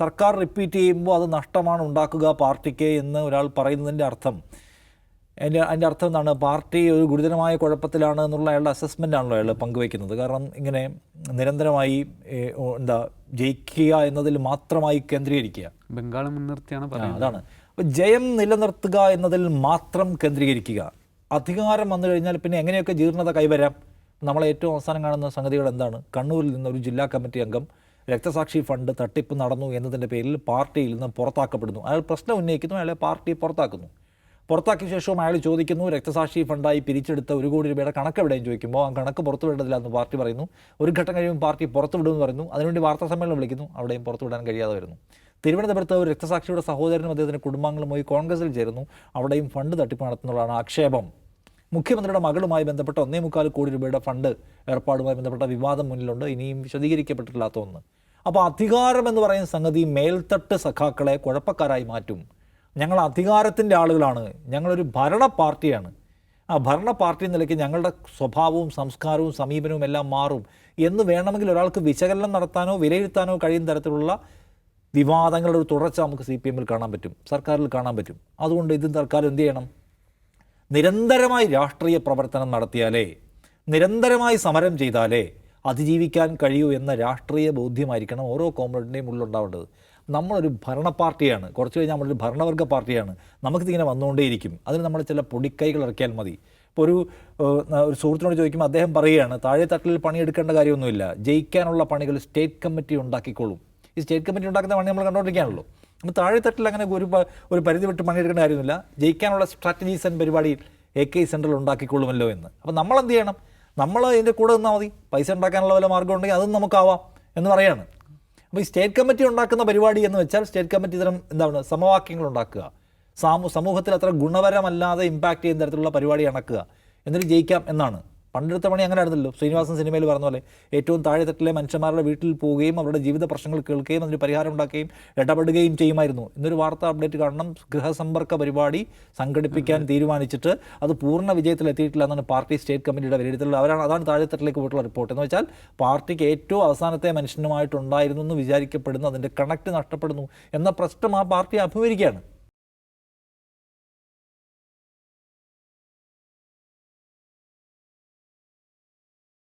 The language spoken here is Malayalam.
സർക്കാർ റിപ്പീറ്റ് ചെയ്യുമ്പോൾ അത് നഷ്ടമാണ് ഉണ്ടാക്കുക പാർട്ടിക്ക് എന്ന് ഒരാൾ പറയുന്നതിൻ്റെ അർത്ഥം അതിൻ്റെ അർത്ഥം എന്താണ്? പാർട്ടി ഒരു ഗുരുതരമായ കുഴപ്പത്തിലാണ് എന്നുള്ള അയാളുടെ അസസ്മെൻ്റാണല്ലോ അയാൾ പങ്കുവയ്ക്കുന്നത്. കാരണം ഇങ്ങനെ നിരന്തരമായി ജയിക്കുക എന്നതിൽ മാത്രമായി കേന്ദ്രീകരിക്കുക. ബംഗാൾ മുൻനിർത്തിയാണ് അതാണ്. അപ്പോൾ ജയം നിലനിർത്തുക എന്നതിൽ മാത്രം കേന്ദ്രീകരിക്കുക. അധികാരം വന്നു കഴിഞ്ഞാൽ പിന്നെ എങ്ങനെയൊക്കെ ജീർണത കൈവരാം? നമ്മളെ ഏറ്റവും അവസാനം കാണുന്ന സംഗതികൾ എന്താണ്? കണ്ണൂരിൽ നിന്ന് ഒരു ജില്ലാ കമ്മിറ്റി അംഗം രക്തസാക്ഷി ഫണ്ട് തട്ടിപ്പ് നടന്നു എന്നതിൻ്റെ പേരിൽ പാർട്ടിയിൽ നിന്ന് പുറത്താക്കപ്പെടുന്നു. അയാൾ പ്രശ്നം ഉന്നയിക്കുന്നു, അയാളെ പാർട്ടി പുറത്താക്കുന്നു. പുറത്താക്കിയ ശേഷവും അയാൾ ചോദിക്കുന്നു, രക്തസാക്ഷി ഫണ്ടായി പിരിച്ചെടുത്ത 1 കോടി രൂപയുടെ കണക്ക് എവിടെയും ചോദിക്കുമ്പോൾ ആ കണക്ക് പുറത്തു വിടേണ്ടതില്ല എന്ന് പാർട്ടി പറയുന്നു. ഒരു ഘട്ടം കഴിയുമ്പോൾ പാർട്ടി പുറത്തു വിടുമെന്ന് പറയുന്നു. അതിനുവേണ്ടി വാർത്താ സമ്മേളനം വിളിക്കുന്നു, അവിടെയും പുറത്തു വിടാൻ കഴിയാതെ വരുന്നു. തിരുവനന്തപുരത്ത് ഒരു രക്തസാക്ഷിയുടെ സഹോദരനും അദ്ദേഹത്തിൻ്റെ കുടുംബാംഗങ്ങളുമായി കോൺഗ്രസിൽ ചേരുന്നു, അവിടെയും ഫണ്ട് തട്ടിപ്പ് നടത്തുന്നതാണ് ആക്ഷേപം. മുഖ്യമന്ത്രിയുടെ മകളുമായി ബന്ധപ്പെട്ട 1.25 കോടി രൂപയുടെ ഫണ്ട് ഏർപ്പാടുമായി ബന്ധപ്പെട്ട വിവാദം മുന്നിലുണ്ട്, ഇനിയും വിശദീകരിക്കപ്പെട്ടിട്ടില്ലാത്ത ഒന്ന്. അപ്പോൾ അധികാരം എന്ന് പറയുന്ന സംഗതി മേൽത്തട്ട് സഖാക്കളെ കുഴപ്പക്കാരായി മാറ്റും. ഞങ്ങൾ അധികാരത്തിൻ്റെ ആളുകളാണ്, ഞങ്ങളൊരു ഭരണ പാർട്ടിയാണ്, ആ ഭരണ പാർട്ടി നിലയ്ക്ക് ഞങ്ങളുടെ സ്വഭാവവും സംസ്കാരവും സമീപനവും എല്ലാം മാറും എന്ന് വേണമെങ്കിൽ ഒരാൾക്ക് വിശകലനം നടത്താനോ വിലയിരുത്താനോ കഴിയുന്ന തരത്തിലുള്ള വിവാദങ്ങളുടെ ഒരു തുടർച്ച നമുക്ക് CPM-ൽ കാണാൻ പറ്റും, സർക്കാരിൽ കാണാൻ പറ്റും. അതുകൊണ്ട് ഇത് തൽക്കാലം എന്ത് ചെയ്യണം? നിരന്തരമായി രാഷ്ട്രീയ പ്രവർത്തനം നടത്തിയാലേ, നിരന്തരമായി സമരം ചെയ്താലേ അതിജീവിക്കാൻ കഴിയൂ എന്ന രാഷ്ട്രീയ ബോധ്യമായിരിക്കണം ഓരോ കോമ്രേഡിൻ്റെയും ഉള്ളിലുണ്ടാവേണ്ടത്. നമ്മളൊരു ഭരണ പാർട്ടിയാണ്, കുറച്ച് കഴിഞ്ഞാൽ നമ്മളൊരു ഭരണവർഗ പാർട്ടിയാണ്, നമുക്കിതിങ്ങനെ വന്നുകൊണ്ടേയിരിക്കും. അതിന് നമ്മൾ ചില പൊടിക്കൈകൾ ഇറക്കിയാൽ മതി. ഇപ്പോൾ ഒരു സുഹൃത്തിനോട് ചോദിക്കുമ്പോൾ അദ്ദേഹം പറയുകയാണ്, താഴെ തട്ടിൽ പണിയെടുക്കേണ്ട കാര്യമൊന്നുമില്ല, ജയിക്കാനുള്ള പണികൾ സ്റ്റേറ്റ് കമ്മിറ്റി ഉണ്ടാക്കിക്കോളും. ഈ സ്റ്റേറ്റ് കമ്മിറ്റി ഉണ്ടാക്കുന്ന പണി നമ്മൾ കണ്ടുകൊണ്ടിരിക്കുകയാണല്ലോ. നമ്മൾ താഴെ തട്ടിൽ അങ്ങനെ ഒരു പരിധി വിട്ട് പണിയെടുക്കേണ്ട കാര്യമൊന്നുമില്ല, ജയിക്കാനുള്ള സ്ട്രാറ്റജീസ് ആൻഡ് പരിപാടിയിൽ AK സെൻട്രൽ ഉണ്ടാക്കിക്കൊള്ളുമല്ലോ എന്ന്. അപ്പോൾ നമ്മളെന്ത് ചെയ്യണം? നമ്മൾ ഇതിൻ്റെ കൂടെ നിന്നാൽ മതി, പൈസ ഉണ്ടാക്കാനുള്ള വല്ല മാർഗ്ഗം ഉണ്ടെങ്കിൽ അതും നമുക്കാവാം എന്ന് പറയാണ്. അപ്പോൾ ഈ സ്റ്റേറ്റ് കമ്മിറ്റി ഉണ്ടാക്കുന്ന പരിപാടി എന്ന് വെച്ചാൽ സ്റ്റേറ്റ് കമ്മിറ്റി ഇത്തരം എന്താണ് സമവാക്യങ്ങൾ ഉണ്ടാക്കുക, സമൂഹത്തിൽ അത്ര ഗുണപരമല്ലാതെ ഇമ്പാക്റ്റ് ചെയ്യുന്ന തരത്തിലുള്ള പരിപാടി അണക്കുക, എന്നിട്ട് ജയിക്കാം എന്നാണ്. പണ്ടെടുത്ത പണി അങ്ങനെ ആയിരുന്നല്ലോ. ശ്രീനിവാസൻ സിനിമയിൽ പറഞ്ഞ പോലെ ഏറ്റവും താഴെത്തട്ടിലെ മനുഷ്യന്മാരുടെ വീട്ടിൽ പോവുകയും അവരുടെ ജീവിത പ്രശ്നങ്ങൾ കേൾക്കുകയും അതിന് പരിഹാരം ഉണ്ടാക്കുകയും ഇടപെടുകയും ചെയ്യുമായിരുന്നു. ഇന്നൊരു വാർത്താ അപ്ഡേറ്റ് കാണണം, ഗൃഹസമ്പർക്ക പരിപാടി സംഘടിപ്പിക്കാൻ തീരുമാനിച്ചിട്ട് അത് പൂർണ്ണ വിജയത്തിലെത്തിയിട്ടില്ല എന്നാണ് പാർട്ടി സ്റ്റേറ്റ് കമ്മിറ്റിയുടെ വിലയിരുത്തൽ. അതാണ് താഴെത്തട്ടിലേക്ക് പോയിട്ടുള്ള റിപ്പോർട്ട്. എന്ന് വെച്ചാൽ പാർട്ടിക്ക് ഏറ്റവും അവസാനത്തെ മനുഷ്യനുമായിട്ടുണ്ടായിരുന്നു എന്ന് വിചാരിക്കപ്പെടുന്നു, അതിൻ്റെ കണക്ട് നഷ്ടപ്പെടുന്നു എന്ന പ്രശ്നം ആ പാർട്ടി അഭിമുഖീകരിക്കുകയാണ്.